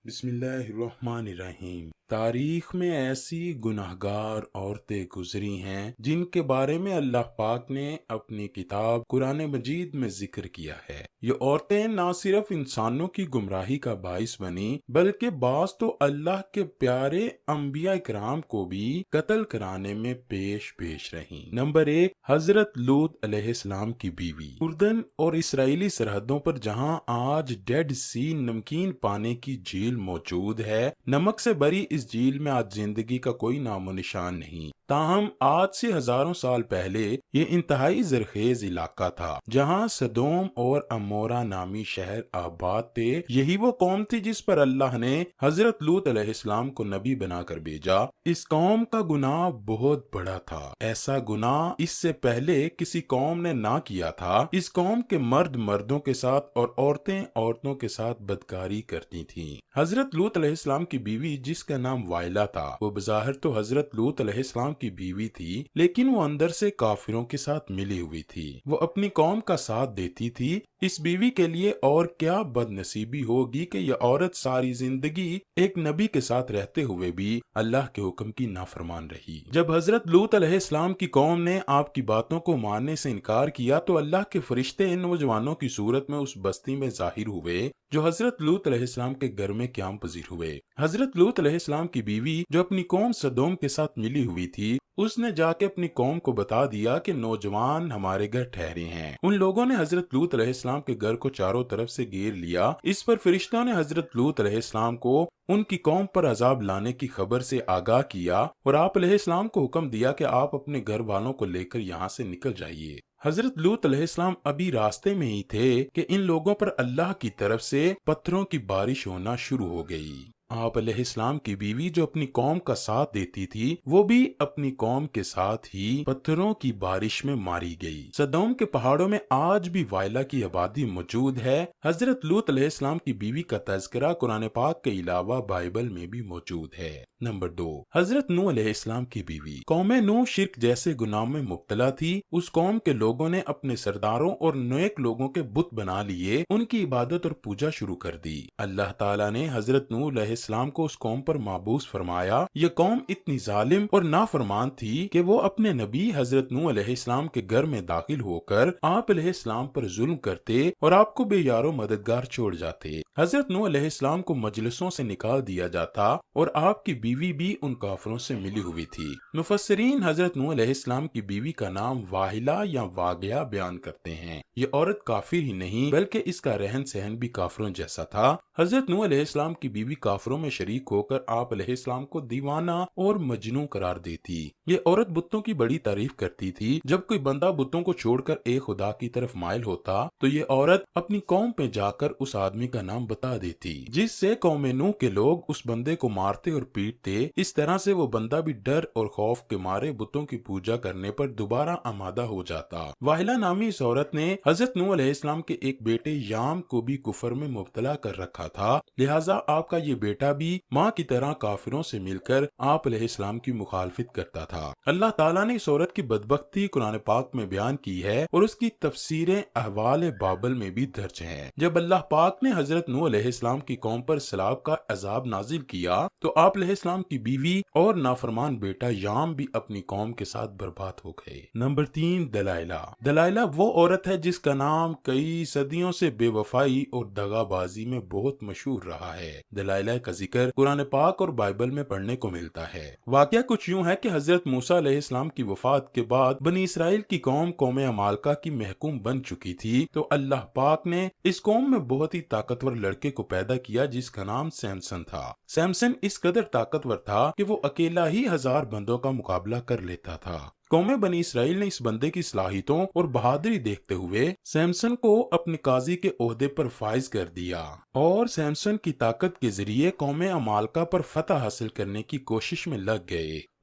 بسم اللہ الرحمن الرحیم۔ تاریخ میں ایسی گناہگار عورتیں گزری ہیں جن کے بارے میں اللہ پاک نے اپنی کتاب قرآن مجید میں ذکر کیا ہے۔ یہ عورتیں نہ صرف انسانوں کی گمراہی کا باعث بنی بلکہ بعض تو اللہ کے پیارے انبیاء کرام کو بھی قتل کرانے میں پیش رہیں۔ نمبر 1، حضرت لوط علیہ السلام کی بیوی۔ اردن اور اسرائیلی سرحدوں پر جہاں آج ڈیڈ سی نمکین پانی کی جھیل موجود ہے، نمک سے بری اس جھیل میں آج زندگی کا کوئی نام و نشان نہیں۔ تاہم آج سے ہزاروں سال پہلے یہ انتہائی زرخیز علاقہ تھا جہاں سدوم اور امورا نامی شہر آباد تھے۔ یہی وہ قوم تھی جس پر اللہ نے حضرت لوط علیہ السلام کو نبی بنا کر بھیجا۔ اس قوم کا گناہ بہت بڑا تھا، ایسا گناہ اس سے پہلے کسی قوم نے نہ کیا تھا۔ اس قوم کے مرد مردوں کے ساتھ اور عورتیں عورتوں کے ساتھ بدکاری کرتی تھیں۔ حضرت لوط علیہ السلام کی بیوی جس کا نام وائلہ تھا، وہ بظاہر تو حضرت لوط علیہ السلام کی بیوی تھی، لیکن وہ اندر سے کافروں کے ساتھ ملی ہوئی تھی۔ وہ اپنی قوم کا ساتھ دیتی تھی۔ اس بیوی کے لیے اور کیا بد نصیبی ہوگی کہ یہ عورت ساری زندگی ایک نبی کے ساتھ رہتے ہوئے بھی اللہ کے حکم کی نافرمان رہی۔ جب حضرت لوط علیہ السلام کی قوم نے آپ کی باتوں کو ماننے سے انکار کیا تو اللہ کے فرشتے ان نوجوانوں کی صورت میں اس بستی میں ظاہر ہوئے جو حضرت لوط علیہ السلام کے گھر میں قیام پذیر ہوئے۔ حضرت لوط علیہ السلام کی بیوی جو اپنی قوم سدوم کے ساتھ ملی ہوئی تھی، اس نے جا کے اپنی قوم کو بتا دیا کہ نوجوان ہمارے گھر ٹھہرے ہیں۔ ان لوگوں نے حضرت لوط علیہ السلام کے گھر کو چاروں طرف سے گھیر لیا۔ اس پر فرشتوں نے حضرت لوط علیہ السلام کو ان کی قوم پر عذاب لانے کی خبر سے آگاہ کیا اور آپ علیہ السلام کو حکم دیا کہ آپ اپنے گھر والوں کو لے کر یہاں سے نکل جائیے۔ حضرت لوط علیہ السلام ابھی راستے میں ہی تھے کہ ان لوگوں پر اللہ کی طرف سے پتھروں کی بارش ہونا شروع ہو گئی۔ آپ علیہ السلام کی بیوی جو اپنی قوم کا ساتھ دیتی تھی، وہ بھی اپنی قوم کے ساتھ ہی پتھروں کی بارش میں ماری گئی۔ سدوم کے پہاڑوں میں آج بھی وائلہ کی آبادی موجود ہے۔ حضرت لوط علیہ السلام کی بیوی کا تذکرہ قرآن پاک کے علاوہ بائبل میں بھی موجود ہے۔ نمبر 2، حضرت نوح علیہ السلام کی بیوی۔ قوم نوح شرک جیسے گناہوں میں مبتلا تھی۔ اس قوم کے لوگوں نے اپنے سرداروں اور نیک لوگوں کے بت بنا لیے، ان کی عبادت اور پوجا شروع کر دی۔ اللہ تعالیٰ نے حضرت نوح علیہ السلام کو اس قوم پر مابوس فرمایا۔ یہ قوم اتنی ظالم اور نافرمان تھی کہ وہ اپنے نبی حضرت نوح علیہ السلام کے گھر میں داخل ہو کر آپ علیہ السلام پر ظلم کرتے اور آپ کو بے یار و مددگار چھوڑ جاتے۔ حضرت نوح علیہ السلام کو مجلسوں سے نکال دیا جاتا اور آپ کی بیوی بھی ان کافروں سے ملی ہوئی تھی۔ مفسرین حضرت نوح علیہ السلام کی بیوی کا نام واہلہ یا واقعہ بیان کرتے ہیں۔ یہ عورت کافر ہی نہیں بلکہ اس کا رہن سہن بھی کافروں جیسا تھا۔ حضرت نوح علیہ السلام کی بیوی کافروں میں شریک ہو کر آپ علیہ السلام کو دیوانہ اور مجنون قرار دیتی۔ یہ عورت بتوں کی بڑی تعریف کرتی تھی۔ جب کوئی بندہ بتوں کو چھوڑ کر ایک خدا کی طرف مائل ہوتا تو یہ عورت اپنی قوم پہ جا کر اس آدمی کا نام بتا دیتی، جس سے قوم نوح کے لوگ اس بندے کو مارتے اور پیٹتے۔ اس طرح سے وہ بندہ بھی ڈر اور خوف کے مارے بتوں کی پوجا کرنے پر دوبارہ آمادہ ہو جاتا۔ واہلہ نامی اس عورت نے حضرت نوح علیہ السلام کے ایک بیٹے یام کو بھی کفر میں مبتلا کر رکھا تھا، لہٰذا آپ کا یہ بیٹا بھی ماں کی طرح کافروں سے مل کر آپ علیہ السلام کی مخالفت کرتا تھا۔ اللہ تعالیٰ نے اس عورت کی بدبختی قرآن پاک میں بیان کی ہے اور اس کی تفسیریں احوال بابل میں بھی درج ہیں۔ جب اللہ پاک نے حضرت نوح علیہ السلام کی قوم پر سیلاب کا عذاب نازل کیا تو آپ علیہ السلام کی بیوی اور نافرمان بیٹا یام بھی اپنی قوم کے ساتھ برباد ہو گئے۔ نمبر 3، دلائلہ۔ دلائلہ وہ عورت ہے جس کا نام کئی صدیوں سے بے وفائی اور دغا بازی میں بہت مشہور رہا ہے۔ دلائلہ کا ذکر قرآن پاک اور بائبل میں پڑھنے کو ملتا ہے۔ واقعہ کچھ یوں ہے کہ حضرت موسیٰ علیہ السلام کی وفات کے بعد بنی اسرائیل کی قوم عمالقہ کی محکوم بن چکی تھی، تو اللہ پاک نے اس قوم میں بہت ہی طاقتور لڑکے کو پیدا کیا جس کا نام سیمسن تھا۔ سیمسن اس قدر طاقتور تھا کہ وہ اکیلا ہی 1000 بندوں کا مقابلہ کر لیتا تھا۔ قوم بنی اسرائیل نے اس بندے کی صلاحیتوں اور بہادری دیکھتے ہوئے سیمسن کو اپنے قاضی کے عہدے پر فائز کر دیا اور سیمسن کی طاقت کے ذریعے قوم عمالقہ پر فتح حاصل کرنے کی کوشش میں لگ گئے۔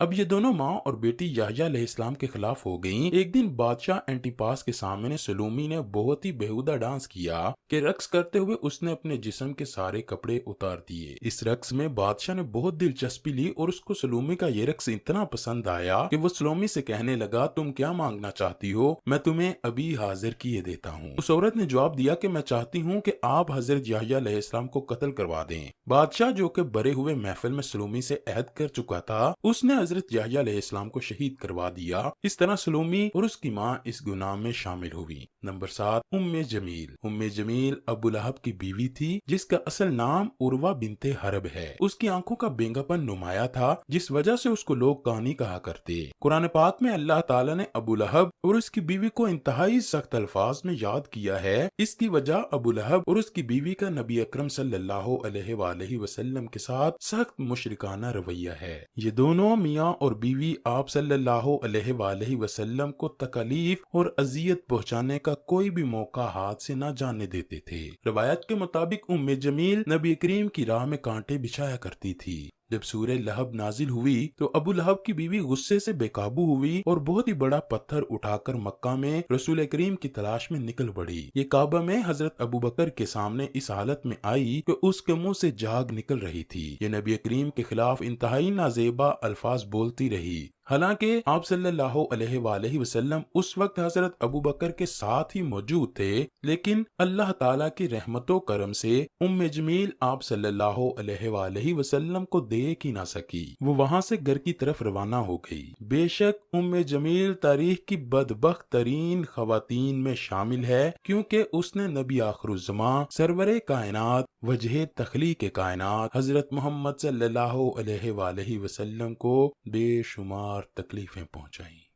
اب یہ دونوں ماں اور بیٹی یحییٰ علیہ السلام کے خلاف ہو گئیں۔ ایک دن بادشاہ اینٹیپاس کے سامنے سلومی نے بہت ہی بےہودہ ڈانس کیا کہ رقص کرتے ہوئے اس نے اپنے جسم کے سارے کپڑے اتار دیے۔ اس رقص میں بادشاہ نے بہت دلچسپی لی اور اس کو سلومی کا یہ رقص اتنا پسند آیا کہ وہ سلومی سے کہنے لگا، تم کیا مانگنا چاہتی ہو؟ میں تمہیں ابھی حاضر کیے دیتا ہوں۔ اس عورت نے جواب دیا کہ میں چاہتی ہوں کہ آپ حضرت یحییٰ علیہ السلام کو قتل کروا دیں۔ بادشاہ جو کہ بڑے ہوئے محفل میں سلومی سے عہد کر چکا تھا، اس نے حضرت یحییٰ علیہ السلام کو شہید کروا دیا۔ اس طرح سلومی اور اس کی ماں اس گناہ میں شامل ہوئی۔ نمبر 7، ام جمیل۔ ام جمیل ابو لہب کی بیوی تھی جس کا اصل نام عروہ بنت حرب ہے۔ اس کی آنکھوں کا بینگا پن نمایاں تھا جس وجہ سے اس کو لوگ کانی کہا کرتے۔ قرآن پاک میں اللہ تعالیٰ نے ابو لہب اور اس کی بیوی کو انتہائی سخت الفاظ میں یاد کیا ہے۔ اس کی وجہ ابو لہب اور اس کی بیوی کا نبی اکرم صلی اللہ علیہ وآلہ وسلم کے ساتھ سخت مشرکانہ رویہ ہے۔ یہ دونوں میاں اور بیوی آپ صلی اللہ علیہ وآلہ وسلم کو تکلیف اور اذیت پہنچانے کا کوئی بھی موقع ہاتھ سے نہ جانے دیتے تھے۔ روایت کے مطابق ام جمیل نبی کریم کی راہ میں کانٹے بچھایا کرتی تھی۔ جب سورہ لہب نازل ہوئی تو ابو لہب کی بیوی غصے سے بے قابو ہوئی اور بہت ہی بڑا پتھر اٹھا کر مکہ میں رسول کریم کی تلاش میں نکل پڑی۔ یہ کعبہ میں حضرت ابو بکر کے سامنے اس حالت میں آئی کہ اس کے منہ سے جاگ نکل رہی تھی۔ یہ نبی کریم کے خلاف انتہائی نازیبا الفاظ بولتی رہی۔ حالانکہ آپ صلی اللہ علیہ وآلہ وسلم اس وقت حضرت ابو بکر کے ساتھ ہی موجود تھے، لیکن اللہ تعالیٰ کی رحمت و کرم سے ام جمیل آپ صلی اللہ علیہ وآلہ وسلم کو دیکھ ہی نہ سکی۔ وہ وہاں سے گھر کی طرف روانہ ہو گئی۔ بے شک ام جمیل تاریخ کی بدبخت ترین خواتین میں شامل ہے، کیونکہ اس نے نبی آخر الزماں سرور کائنات وجہ تخلیق کائنات حضرت محمد صلی اللہ علیہ وآلہ وسلم کو بے شمار تکلیفیں پہنچائیں۔